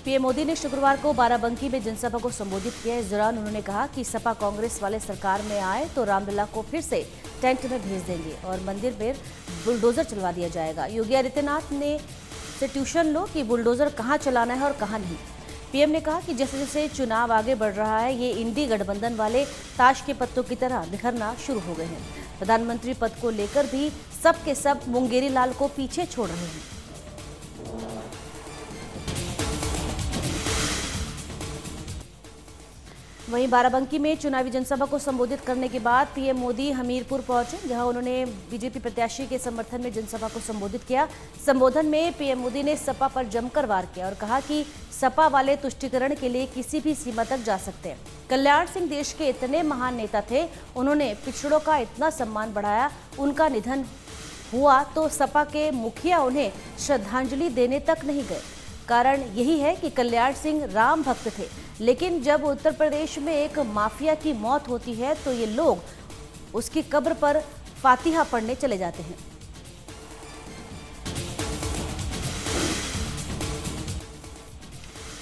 PM Modi ने शुक्रवार को बाराबंकी में जनसभा को संबोधित किया। इस दौरान उन्होंने कहा कि सपा कांग्रेस वाले सरकार में आए तो रामलला को फिर से टेंट में भेज देंगे और मंदिर पर बुलडोजर चलवा दिया जाएगा। योगी आदित्यनाथ ने से ट्यूशन लो कि बुलडोजर कहां चलाना है और कहां नहीं। पीएम ने कहा कि जैसे जैसे चुनाव आगे बढ़ रहा है, ये इंडी गठबंधन वाले ताश के पत्तों की तरह बिखरना शुरू हो गए हैं। प्रधानमंत्री पद को लेकर भी सब के सब मुंगेरी लाल को पीछे छोड़ रहे हैं। वहीं बाराबंकी में चुनावी जनसभा को संबोधित करने के बाद पीएम मोदी हमीरपुर पहुंचे, जहां उन्होंने बीजेपी प्रत्याशी के समर्थन में जनसभा को संबोधित किया। संबोधन में पीएम मोदी ने सपा पर जमकर वार किया और कहा कि सपा वाले तुष्टीकरण के लिए किसी भी सीमा तक जा सकते हैं। कल्याण सिंह देश के इतने महान नेता थे, उन्होंने पिछड़ों का इतना सम्मान बढ़ाया, उनका निधन हुआ तो सपा के मुखिया उन्हें श्रद्धांजलि देने तक नहीं गए। कारण यही है कि कल्याण सिंह राम भक्त थे, लेकिन जब उत्तर प्रदेश में एक माफिया की मौत होती है तो ये लोग उसकी कब्र पर फातिहा पढ़ने चले जाते हैं।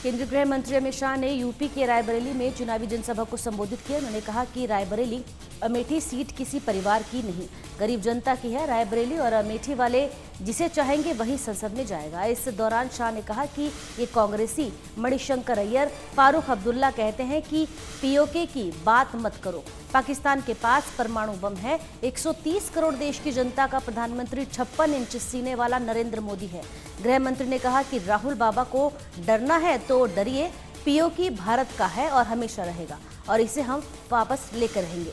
केंद्रीय गृह मंत्री अमित शाह ने यूपी के रायबरेली में चुनावी जनसभा को संबोधित किया। उन्होंने कहा कि रायबरेली अमेठी सीट किसी परिवार की नहीं, गरीब जनता की है। रायबरेली और अमेठी वाले जिसे चाहेंगे वही संसद में जाएगा। इस दौरान शाह ने कहा कि ये कांग्रेसी मणिशंकर अय्यर, फारूक अब्दुल्ला कहते हैं कि पीओके की बात मत करो। पाकिस्तान के पास परमाणु बम है। 130 करोड़ देश की जनता का प्रधानमंत्री 56 इंच सीने वाला नरेंद्र मोदी है। गृह मंत्री ने कहा कि राहुल बाबा को डरना है तो डरिए, पीओके भारत का है और हमेशा रहेगा और इसे हम वापस लेकर रहेंगे।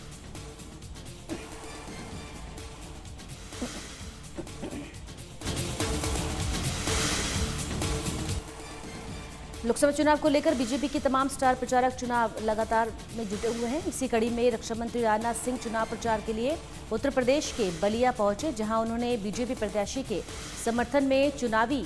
लोकसभा चुनाव को लेकर बीजेपी के तमाम स्टार प्रचारक चुनाव लगातार में जुटे हुए हैं। इसी कड़ी में रक्षा मंत्री राजनाथ सिंह चुनाव प्रचार के लिए उत्तर प्रदेश के बलिया पहुंचे, जहां उन्होंने बीजेपी प्रत्याशी के समर्थन में चुनावी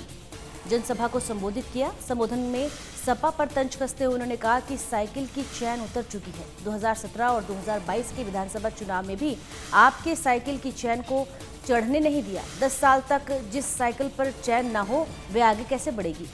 जनसभा को संबोधित किया। संबोधन में सपा पर तंज कसते हुए उन्होंने कहा कि साइकिल की चैन उतर चुकी है। 2017 और 2022 के विधानसभा चुनाव में भी आपके साइकिल की चैन को चढ़ने नहीं दिया। 10 साल तक जिस साइकिल पर चैन ना हो, वे आगे कैसे बढ़ेगी।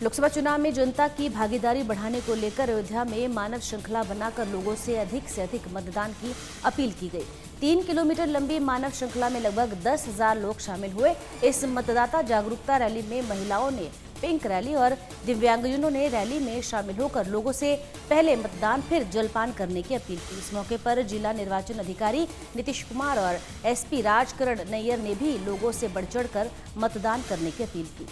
लोकसभा चुनाव में जनता की भागीदारी बढ़ाने को लेकर अयोध्या में मानव श्रृंखला बनाकर लोगों से अधिक मतदान की अपील की गई। 3 किलोमीटर लंबी मानव श्रृंखला में लगभग 10,000 लोग शामिल हुए। इस मतदाता जागरूकता रैली में महिलाओं ने पिंक रैली और दिव्यांगजनों ने रैली में शामिल होकर लोगों से पहले मतदान फिर जलपान करने की अपील की। इस मौके पर जिला निर्वाचन अधिकारी नीतीश कुमार और एसपी राजकरण नैयर ने भी लोगों से बढ़ चढ़कर मतदान करने की अपील की।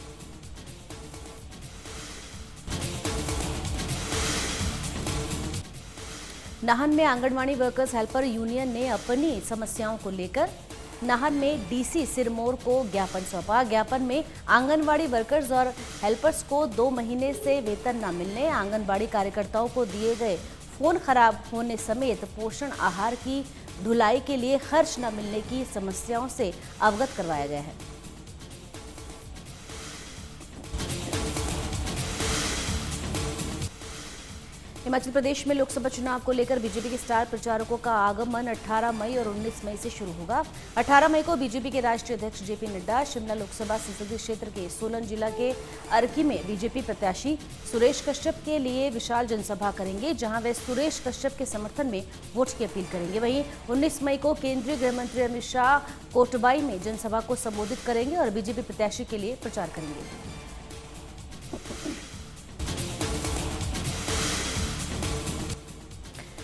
नाहन में आंगनवाड़ी वर्कर्स हेल्पर यूनियन ने अपनी समस्याओं को लेकर नाहन में डीसी सिरमौर को ज्ञापन सौंपा। ज्ञापन में आंगनवाड़ी वर्कर्स और हेल्पर्स को 2 महीने से वेतन न मिलने, आंगनवाड़ी कार्यकर्ताओं को दिए गए फोन खराब होने समेत पोषण आहार की ढुलाई के लिए खर्च न मिलने की समस्याओं से अवगत करवाया गया है। हिमाचल प्रदेश में लोकसभा चुनाव को लेकर बीजेपी के स्टार प्रचारकों का आगमन 18 मई और 19 मई से शुरू होगा। 18 मई को बीजेपी के राष्ट्रीय अध्यक्ष जेपी नड्डा शिमला लोकसभा संसदीय क्षेत्र के सोलन जिला के अर्की में बीजेपी प्रत्याशी सुरेश कश्यप के लिए विशाल जनसभा करेंगे, जहां वे सुरेश कश्यप के समर्थन में वोट की अपील करेंगे। वहीं 19 मई को केंद्रीय गृह मंत्री अमित शाह कोटबाई में जनसभा को संबोधित करेंगे और बीजेपी प्रत्याशी के लिए प्रचार करेंगे।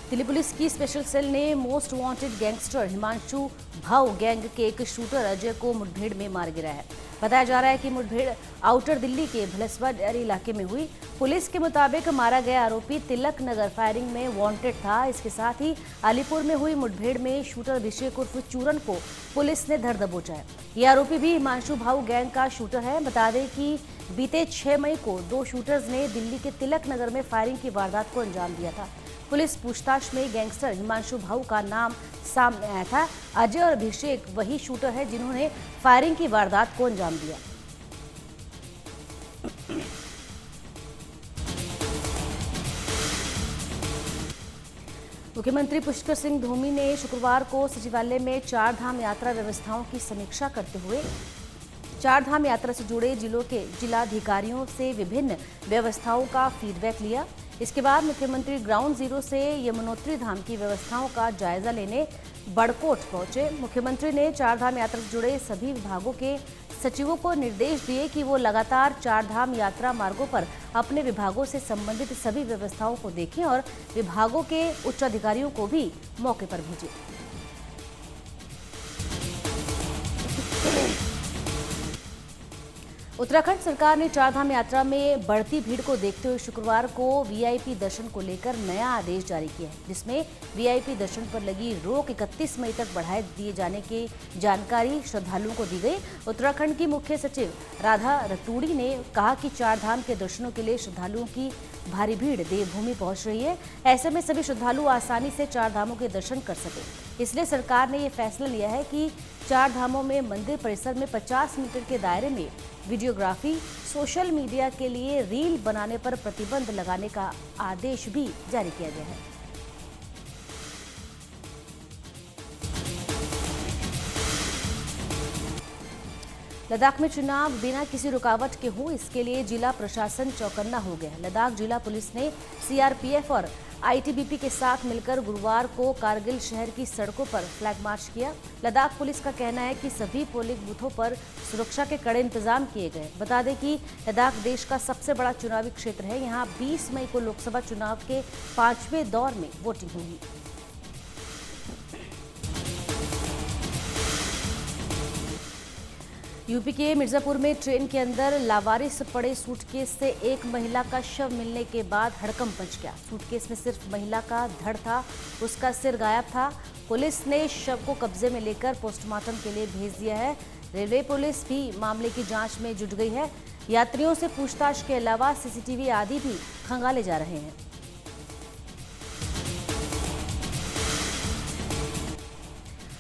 दिल्ली पुलिस की स्पेशल सेल ने मोस्ट वांटेड गैंगस्टर हिमांशु भाऊ गैंग के एक शूटर अजय को मुठभेड़ में मार गिराया है। बताया जा रहा है कि मुठभेड़ आउटर दिल्ली के भलसवा डेयरी इलाके में हुई। पुलिस के मुताबिक मारा गया आरोपी तिलक नगर फायरिंग में वांटेड था। इसके साथ ही अलीपुर में हुई मुठभेड़ में शूटर अभिषेक उर्फ चूरन को पुलिस ने धर दबोचा है। ये आरोपी भी हिमांशु भाऊ गैंग का शूटर है। बता दें कि बीते 6 मई को 2 शूटर्स ने दिल्ली के तिलक नगर में फायरिंग की वारदात को अंजाम दिया था। पुलिस पूछताछ में गैंगस्टर हिमांशु भाऊ का नाम सामने आया था। अजय और अभिषेक वही शूटर है जिन्होंने फायरिंग की वारदात को अंजाम दिया। मुख्यमंत्री पुष्कर सिंह धोमी ने शुक्रवार को सचिवालय में चार धाम यात्रा व्यवस्थाओं की समीक्षा करते हुए चार धाम यात्रा से जुड़े जिलों के जिलाधिकारियों से विभिन्न व्यवस्थाओं का फीडबैक लिया। इसके बाद मुख्यमंत्री ग्राउंड जीरो से यमुनोत्री धाम की व्यवस्थाओं का जायजा लेने बड़कोट पहुंचे। मुख्यमंत्री ने चार धाम यात्रा से जुड़े सभी विभागों के सचिवों को निर्देश दिए कि वो लगातार चार धाम यात्रा मार्गों पर अपने विभागों से संबंधित सभी व्यवस्थाओं को देखें और विभागों के उच्च अधिकारियों को भी मौके पर भेजें। उत्तराखंड सरकार ने चारधाम यात्रा में बढ़ती भीड़ को देखते हुए शुक्रवार को वीआईपी दर्शन को लेकर नया आदेश जारी किया है, जिसमें वीआईपी दर्शन पर लगी रोक 31 मई तक बढ़ाए दिए जाने की जानकारी श्रद्धालुओं को दी गई। उत्तराखंड की मुख्य सचिव राधा रतूड़ी ने कहा कि चारधाम के दर्शनों के लिए श्रद्धालुओं की भारी भीड़ देवभूमि पहुंच रही है। ऐसे में सभी श्रद्धालु आसानी से चार धामों के दर्शन कर सके, इसलिए सरकार ने ये फैसला लिया है कि चार धामों में मंदिर परिसर में 50 मीटर के दायरे में वीडियोग्राफी, सोशल मीडिया के लिए रील बनाने पर प्रतिबंध लगाने का आदेश भी जारी किया गया है। लद्दाख में चुनाव बिना किसी रुकावट के हो, इसके लिए जिला प्रशासन चौकन्ना हो गया। लद्दाख जिला पुलिस ने सीआरपीएफ और आईटीबीपी के साथ मिलकर गुरुवार को कारगिल शहर की सड़कों पर फ्लैग मार्च किया। लद्दाख पुलिस का कहना है कि सभी पोलिंग बूथों पर सुरक्षा के कड़े इंतजाम किए गए। बता दें कि लद्दाख देश का सबसे बड़ा चुनावी क्षेत्र है। यहाँ 20 मई को लोकसभा चुनाव के 5वें दौर में वोटिंग होगी। यूपी के मिर्जापुर में ट्रेन के अंदर लावारिस पड़े सूटकेस से एक महिला का शव मिलने के बाद हड़कंप मच गया। सूटकेस में सिर्फ महिला का धड़ था, उसका सिर गायब था। पुलिस ने शव को कब्जे में लेकर पोस्टमार्टम के लिए भेज दिया है। रेलवे पुलिस भी मामले की जांच में जुट गई है। यात्रियों से पूछताछ के अलावा सीसीटीवी आदि भी खंगाले जा रहे हैं।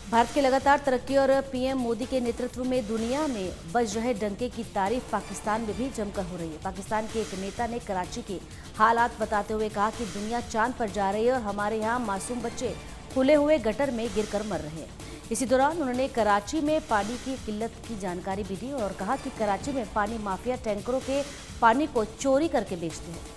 भारत की लगातार तरक्की और पीएम मोदी के नेतृत्व में दुनिया में बज रहे डंके की तारीफ पाकिस्तान में भी जमकर हो रही है। पाकिस्तान के एक नेता ने कराची के हालात बताते हुए कहा कि दुनिया चांद पर जा रही है और हमारे यहाँ मासूम बच्चे खुले हुए गटर में गिरकर मर रहे हैं। इसी दौरान उन्होंने कराची में पानी की किल्लत की जानकारी भी दी और कहा कि कराची में पानी माफिया टैंकरों के पानी को चोरी करके बेचते हैं।